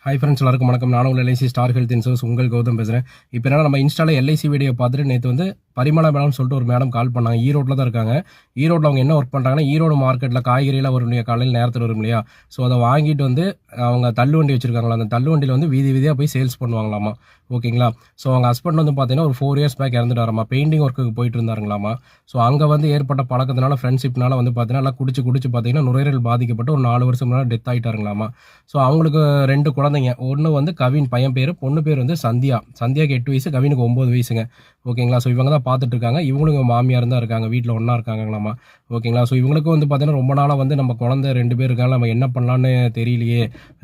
Hi friends, எல்லாருக்கும் வணக்கம். நான் உங்கள் எல்ஐசி ஸ்டார் ஹெல்த் இன்சூரன்ஸ் உங்கள் கௌதம் பேசுகிறேன். இப்போ என்ன நம்ம இன்ஸ்டாவில் எல்ஐசி வீடியோ பார்த்துட்டு நேற்று வந்து பரிமளா மேடம்னு சொல்லிட்டு ஒரு மேடம் கால் பண்ணாங்க. ஈரோட்டில் தான் இருக்காங்க. ஈரோட்டில் அவங்க என்ன ஒர்க் பண்ணுறாங்கன்னா, ஈரோடு மார்க்கெட்டில் காய்கறியெல்லாம் வரும் இல்லையா, காலையில் நேரத்தில் வரும் இல்லையா, ஸோ அதை வாங்கிட்டு வந்து அவங்க தள்ளு வண்டி வச்சுருக்காங்களா, அந்த தள்ளு வண்டியில் வந்து வீதி வீதியாக போய் சேல்ஸ் பண்ணுவாங்களாமா. ஓகேங்களா. ஸோ அவங்க ஹஸ்பண்ட் வந்து பார்த்தீங்கன்னா ஒரு 4 இயர்ஸ் பேக் இறந்துட்டாராமா. பெயிண்டிங் ஒர்க்குக்கு போயிட்டு இருந்தாருங்களாமா. ஸோ அங்கே வந்து ஏற்பட்ட பழக்கத்தினால ஃப்ரெண்ட்ஷிப்னால வந்து பார்த்தீங்கன்னா எல்லாம் குடிச்சு பார்த்தீங்கன்னா நுரையீரல் பாதிக்கப்பட்டு ஒரு 4 வருஷம் முன்னாடி டெத் ஆகிட்டாருங்களாமா. ஸோ அவங்களுக்கு 2 குழந்தைங்க. ஒன்று வந்து கவின் பையன் பேர், பொண்ணு பேர் வந்து சந்தியா. சந்தியாவுக்கு 8 வயசு, கவினுக்கு 9 வயசுங்க. ஓகேங்களா. ஸோ இவங்க தான் பார்த்துட்டு இருக்காங்க. இவங்களுக்கு மாமியார் தான் இருக்காங்க, வீட்டில் ஒன்றா இருக்காங்களாமா. ஓகேங்களா. ஸோ இவங்களுக்கும் வந்து பார்த்தீங்கன்னா ரொம்ப நாளாக வந்து நம்ம குழந்தை 2 பேர் இருக்காங்க, நம்ம என்ன பண்ணலான்னு தெரியலையே,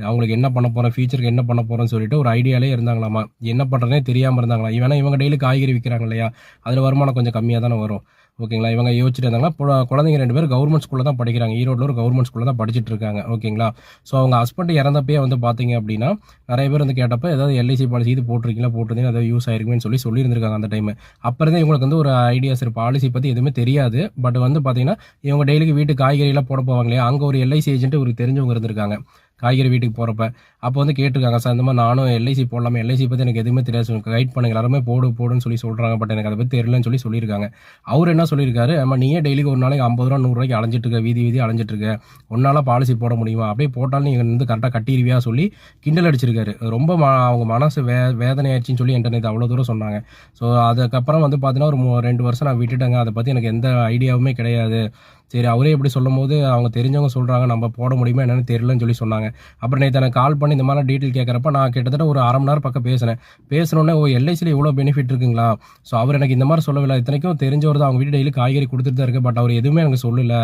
அவங்களுக்கு என்ன பண்ண போகிறோம், ஃபியூச்சருக்கு என்ன பண்ண போகிறோம்னு சொல்லிட்டு ஒரு ஐடியாலே இருந்தாங்களாமா. என்ன பண்ணுறதுனே தெரியாமல் இருந்தாங்களா. இவங்க டெய்லி காய்கறி விற்கிறாங்க இல்லையா, அதில் வருமானம் கொஞ்சம் கம்மியாக தானே வரும். ஓகேங்களா. இவங்க யோசிச்சுட்டு இருந்தாங்கன்னா, குழந்தைங்க 2 பேர் கவர்மெண்ட் ஸ்கூலில் தான் படிக்கிறாங்க. ஈரோட்டில் ஒரு கவர்மெண்ட் ஸ்கூலில் தான் படிச்சுட்டு இருக்காங்க. ஓகேங்களா. ஸோ அவங்க ஹஸ்பண்ட் இறந்தப்பே வந்து பார்த்தீங்க அப்படின்னா நிறைய பேர் வந்து கேட்டப்போ ஏதாவது எல்ஐசி பாலிசி இது போட்டிருந்தீங்கன்னா ஏதாவது யூஸ் ஆயிருக்குன்னு சொல்லியிருந்திருக்காங்க அந்த டைம். அப்போ இருந்தே இவங்களுக்கு வந்து ஒரு ஐடியாஸ் பாலிசி பற்றி எதுவுமே தெரியாது. பட் வந்து பார்த்தீங்கன்னா இவங்க டெய்லிக்கு வீட்டுக்கு காய்கறியெல்லாம் போட போவாங்க இல்லையா, அங்கே ஒரு எல்ஐசி ஏஜென்ட் இவருக்கு தெரிஞ்சவங்க இருந்திருக்காங்க. காய்கறி வீட்டுக்கு போகிறப்ப அப்போ வந்து கேட்டிருக்காங்க, சார் இந்த மாதிரி நானும் எல்ஐசி போடலாமே, எல்ஐசி பற்றி எனக்கு எதுவுமே தெரியாது, கைட் பண்ணுங்க, எல்லாருமே போடுன்னு சொல்கிறாங்க, பட் எனக்கு அதை பற்றி தெரியலன்னு சொல்லியிருக்காங்க. அவர் என்ன சொல்லியிருக்காரு, ஆமா நீயே டெய்லிக்கு ஒரு நாளைக்கு 50 ரூபா 100 ரூபாய்க்கு அலைஞ்சிட்டு இருக்க, வீதி அலைஞ்சிட்டு இருக்க, ஒன்னால பாலிசி போட முடியுமா, அப்படியே போட்டாலும் நீங்கள் வந்து கரெக்டாக கட்டிடுவியா சொல்லி கிண்டல் அடிச்சிருக்காரு. ரொம்ப அவங்க மனசு வேதனை ஆயிடுச்சின்னு சொல்லி என்கிட்ட அவ்வளோ தூரம் சொன்னாங்க. ஸோ அதுக்கப்புறம் வந்து பார்த்தீங்கன்னா ஒரு 2 வருஷம் நான் விட்டுட்டேங்க, அதை பற்றி எனக்கு எந்த ஐடியாவுமே கிடையாது. சரி, அவரே இப்படி சொல்லும் போது அவங்க தெரிஞ்சவங்க சொல்கிறாங்க, நம்ம போட முடியுமா என்னன்னு தெரியலன்னு சொல்லி சொன்னாங்க. அப்புறம் நேற்று எனக்கு கால் பண்ணி இந்த மாதிரி டீட்டெயில் கேட்குறப்ப நான் கிட்டத்தட்ட ஒரு 1/2 மணி நேரம் பக்கம் பேசினோடனே எல்ஐசியில் இவ்வளோ பெனிஃபிட் இருக்குங்களா. ஸோ அவர் எனக்கு இந்த மாதிரி சொல்லவில்லை. இத்தனைக்கும் தெரிஞ்சவர் தான், அவங்க வீட்டு டெய்லி காய்கறி கொடுத்துட்டு தான் இருக்குது. பட் அவர் எதுவுமே எனக்கு சொல்லலை,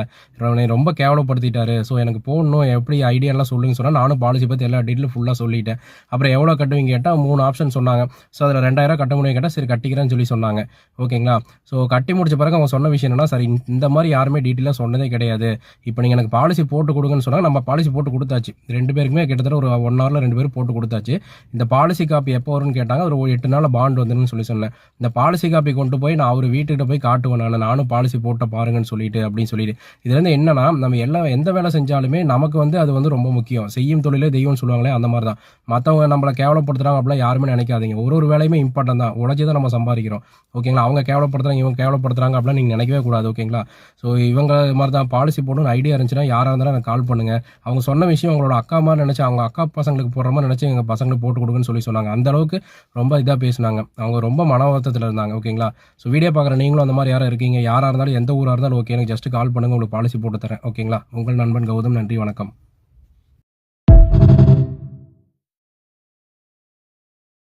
ரொம்ப கேவலப்படுத்திட்டாரு. ஸோ எனக்கு போடணும், எப்படி ஐடியாலாம் சொல்லுங்க சொன்னால் நானும் பாலிசி பற்றி எல்லா டீட்டெயிலும் ஃபுல்லாக சொல்லிட்டேன். அப்புறம் எவ்வளோ கட்டுவீங்க கேட்டால் 3 ஆப்ஷன் சொன்னாங்க. ஸோ அதில் 2000 கட்ட முடியும் கேட்டால் சரி கட்டிக்கிறேன்னு சொன்னாங்க. ஓகேங்களா. ஸோ கட்டி முடிச்ச பிறகு அவங்க சொன்ன விஷயம் என்னன்னா, சரி இந்த மாதிரி யாருமே டீட்டெயிலாக சொன்னதே கிடையாது, இப்போ நீங்கள் எனக்கு பாலிசி போட்டு கொடுங்கன்னு சொன்னாங்க. நம்ம பாலிசி போட்டு கொடுத்தாச்சு, 2 பேருக்குமே கிட்டத்தட்ட ஒரு 1 ஹவரில் 2 பேரும் போட்டு கொடுத்தாச்சு. இந்த பாலிசி காப்பி எப்போ வரும்னு கேட்டாங்க. ஒரு 8 நாள் பாண்ட் வந்துன்னு சொன்னேன். இந்த பாலிசி காப்பி கொண்டு போய் நான் அவர் வீட்டுக்கிட்ட போய் காட்டுவேன், நானும் பாலிசி போட்ட பாருங்கன்னு சொல்லிட்டு இதுலேருந்து என்னன்னா, நம்ம எந்த வேலை செஞ்சாலுமே நமக்கு வந்து அது வந்து ரொம்ப முக்கியம். செய்யும் தொழிலே தெய்வம்னு சொல்லுவாங்களே, அந்த மாதிரி தான். மற்றவங்க நம்மளை கேவலப்படுத்துறாங்க அப்படிலாம் யாருமே நினைக்காதீங்க. ஒரு வேலையுமே இம்பார்ட்டன் தான், உழைச்சி தான் நம்ம சம்பாதிக்கிறோம். ஓகேங்களா. அவங்க கேவலப்படுத்துறாங்க, இவங்க கேவலப்படுத்துறாங்க அப்படிலாம் நீங்கள் நினைக்கவே கூடாது. ஓகேங்களா. ஸோ இவங்க மாதிரி தான் பாலிசி போடணும்னு ஐடியா இருந்துச்சுன்னா யாராக இருந்தாலும் எனக்கு கால் பண்ணுங்க. அவங்க சொன்ன விஷயம் அவங்களோட அக்கா மாதிரி நினச்சி, அவங்க அக்கா பசங்களுக்கு போடுற மாதிரி நினச்சி எங்கள் பசங்களுக்கு போட்டு கொடுக்குன்னு சொன்னாங்க. அந்த அளவுக்கு ரொம்ப இதாக பேசினாங்க. அவங்க ரொம்ப மன வருத்தத்தில் இருந்தாங்க. ஓகேங்களா. ஸோ வீடியோ பார்க்குற நீங்களும் அந்த மாதிரி யாராக இருக்கீங்க, யாராக இருந்தாலும் எந்த ஊராக இருந்தாலும் ஓகே, எனக்கு ஜஸ்ட் கால் பண்ணுங்க, உங்களுக்கு பாலிசி போட்டு தரேன். ஓகேங்களா. உங்கள் நண்பன் கௌதம். நன்றி, வணக்கம்.